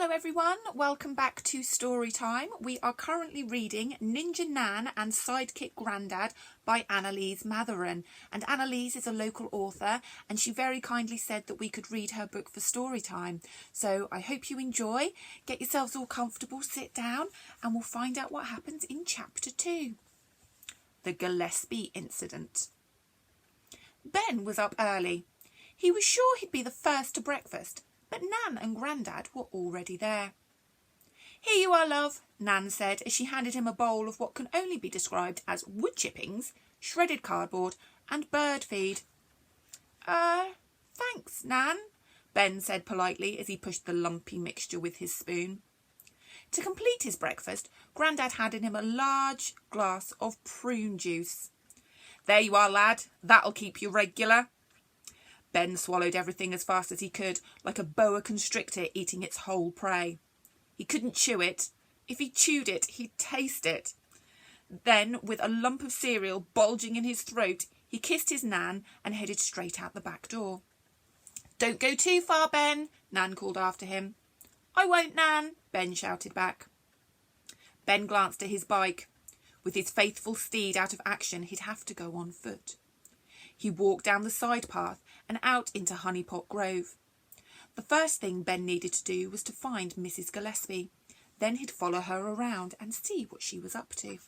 Hello everyone, welcome back to Story Time. We are currently reading Ninja Nan and Sidekick Grandad by Annaliese Matheron. And Annaliese is a local author and she very kindly said that we could read her book for story time. So I hope you enjoy. Get yourselves all comfortable, sit down, and we'll find out what happens in chapter 2. The Gillespie Incident. Ben was up early. He was sure he'd be the first to breakfast, but Nan and Grandad were already there. "Here you are, love," Nan said as she handed him a bowl of what can only be described as wood chippings, shredded cardboard and bird feed. Thanks, Nan," Ben said politely as he pushed the lumpy mixture with his spoon. To complete his breakfast, Grandad handed him a large glass of prune juice. "There you are, lad. That'll keep you regular." Ben swallowed everything as fast as he could, like a boa constrictor eating its whole prey. He couldn't chew it. If he chewed it, he'd taste it. Then, with a lump of cereal bulging in his throat, he kissed his Nan and headed straight out the back door. "Don't go too far, Ben," Nan called after him. "I won't, Nan," Ben shouted back. Ben glanced at his bike. With his faithful steed out of action, he'd have to go on foot. He walked down the side path and out into Honeypot Grove. The first thing Ben needed to do was to find Mrs. Gillespie. Then he'd follow her around and see what she was up to.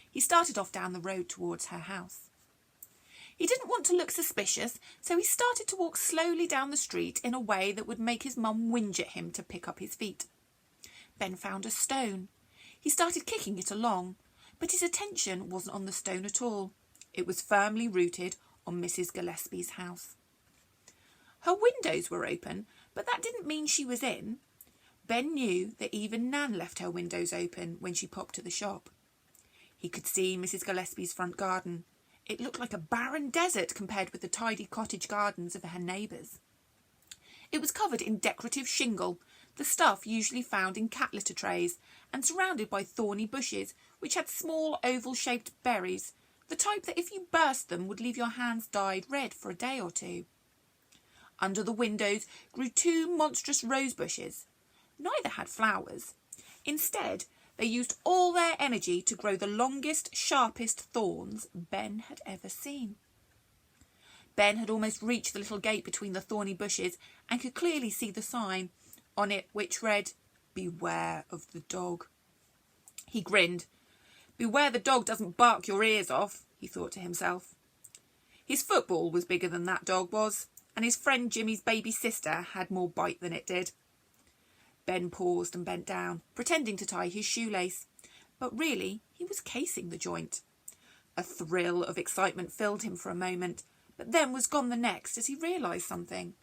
He started off down the road towards her house. He didn't want to look suspicious, so he started to walk slowly down the street in a way that would make his mum whinge at him to pick up his feet. Ben found a stone. He started kicking it along, but his attention wasn't on the stone at all. It was firmly rooted on Mrs. Gillespie's house. Her windows were open, but that didn't mean she was in. Ben knew that even Nan left her windows open when she popped to the shop. He could see Mrs. Gillespie's front garden. It looked like a barren desert compared with the tidy cottage gardens of her neighbours. It was covered in decorative shingle, the stuff usually found in cat litter trays, and surrounded by thorny bushes which had small oval-shaped berries, the type that if you burst them would leave your hands dyed red for a day or two. Under the windows grew 2 monstrous rose bushes. Neither had flowers. Instead, they used all their energy to grow the longest, sharpest thorns Ben had ever seen. Ben had almost reached the little gate between the thorny bushes and could clearly see the sign on it which read, "Beware of the dog." He grinned. "Beware the dog doesn't bark your ears off," he thought to himself. His football was bigger than that dog was, and his friend Jimmy's baby sister had more bite than it did. Ben paused and bent down, pretending to tie his shoelace, but really he was casing the joint. A thrill of excitement filled him for a moment, but then was gone the next as he realised something.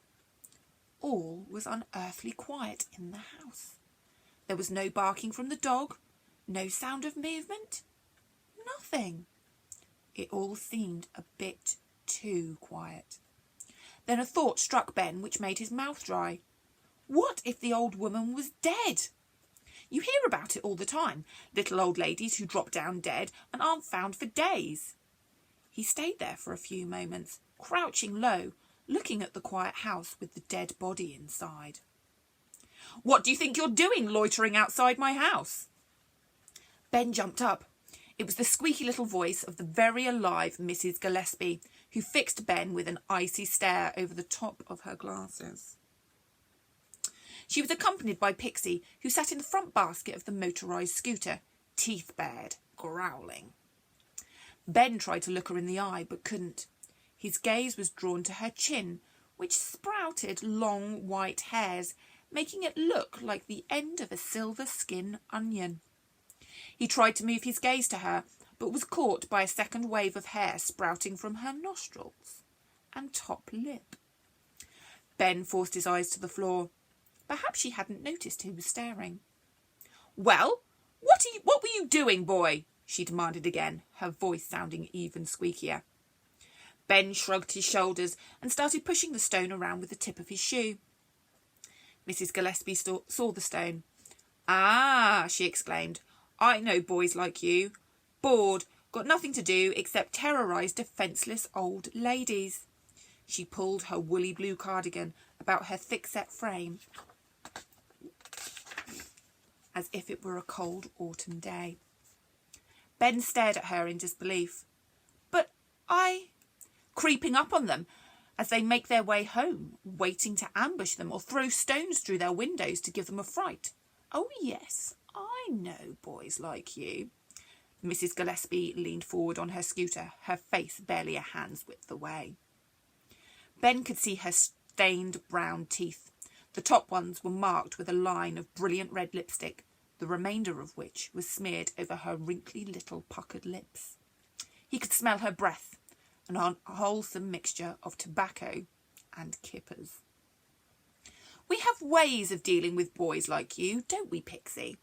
All was unearthly quiet in the house. There was no barking from the dog, no sound of movement, nothing. It all seemed a bit too quiet. Then a thought struck Ben which made his mouth dry. What if the old woman was dead? You hear about it all the time, little old ladies who drop down dead and aren't found for days. He stayed there for a few moments, crouching low, looking at the quiet house with the dead body inside. "What do you think you're doing loitering outside my house?" Ben jumped up. It was the squeaky little voice of the very alive Mrs. Gillespie, who fixed Ben with an icy stare over the top of her glasses. She was accompanied by Pixie, who sat in the front basket of the motorised scooter, teeth bared, growling. Ben tried to look her in the eye, but couldn't. His gaze was drawn to her chin, which sprouted long white hairs, making it look like the end of a silver skin onion. He tried to move his gaze to her, but was caught by a second wave of hair sprouting from her nostrils and top lip. Ben forced his eyes to the floor. Perhaps she hadn't noticed he was staring. "Well, what were you doing, boy?" she demanded again, her voice sounding even squeakier. Ben shrugged his shoulders and started pushing the stone around with the tip of his shoe. Mrs. Gillespie saw the stone. "Ah," she exclaimed, "I know boys like you. Bored, got nothing to do except terrorise defenceless old ladies." She pulled her woolly blue cardigan about her thick-set frame as if it were a cold autumn day. Ben stared at her in disbelief. "But creeping up on them as they make their way home, waiting to ambush them or throw stones through their windows to give them a fright. Oh, yes, I know boys like you." Mrs. Gillespie leaned forward on her scooter, her face barely a hand's width away. Ben could see her stained brown teeth. The top ones were marked with a line of brilliant red lipstick, the remainder of which was smeared over her wrinkly little puckered lips. He could smell her breath, an unwholesome mixture of tobacco and kippers. "We have ways of dealing with boys like you, don't we, Pixie?"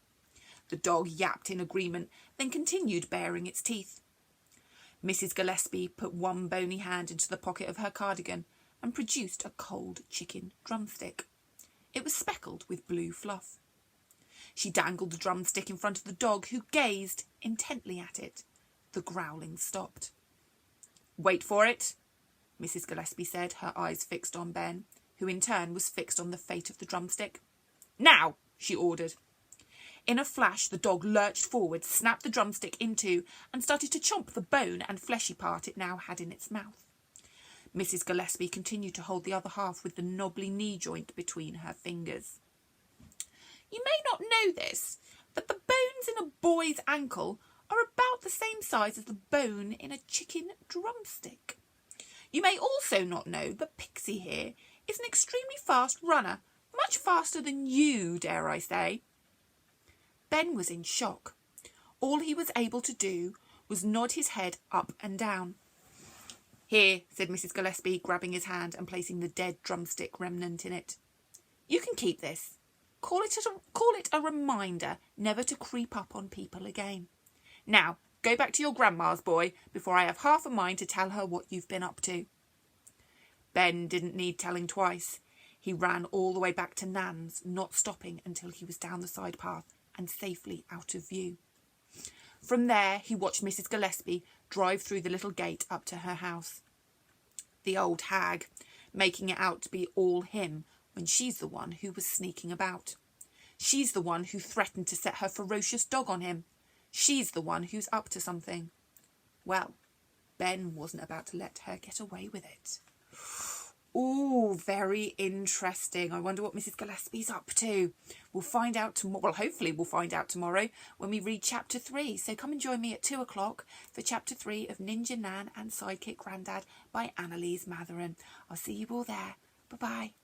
The dog yapped in agreement, then continued baring its teeth. Mrs. Gillespie put one bony hand into the pocket of her cardigan and produced a cold chicken drumstick. It was speckled with blue fluff. She dangled the drumstick in front of the dog, who gazed intently at it. The growling stopped. "Wait for it," Mrs. Gillespie said, her eyes fixed on Ben, who in turn was fixed on the fate of the drumstick. "Now," she ordered. In a flash, the dog lurched forward, snapped the drumstick in two, and started to chomp the bone and fleshy part it now had in its mouth. Mrs. Gillespie continued to hold the other half with the knobbly knee joint between her fingers. "You may not know this, but the bones in a boy's ankle are about the same size as the bone in a chicken drumstick. You may also not know that Pixie here is an extremely fast runner, much faster than you, dare I say." Ben was in shock. All he was able to do was nod his head up and down. "Here," said Mrs. Gillespie, grabbing his hand and placing the dead drumstick remnant in it. "You can keep this. Call it a reminder never to creep up on people again. Now, go back to your grandma's, boy, before I have half a mind to tell her what you've been up to." Ben didn't need telling twice. He ran all the way back to Nan's, not stopping until he was down the side path and safely out of view. From there, he watched Mrs. Gillespie drive through the little gate up to her house. The old hag, making it out to be all him when she's the one who was sneaking about. She's the one who threatened to set her ferocious dog on him. She's the one who's up to something. Well, Ben wasn't about to let her get away with it. Ooh, very interesting. I wonder what Mrs. Gillespie's up to. We'll find out tomorrow. Well, hopefully we'll find out tomorrow when we read chapter 3. So come and join me at 2:00 for chapter 3 of Nan and Sidekick Grandad by Annaliese Matheron. I'll see you all there. Bye-bye.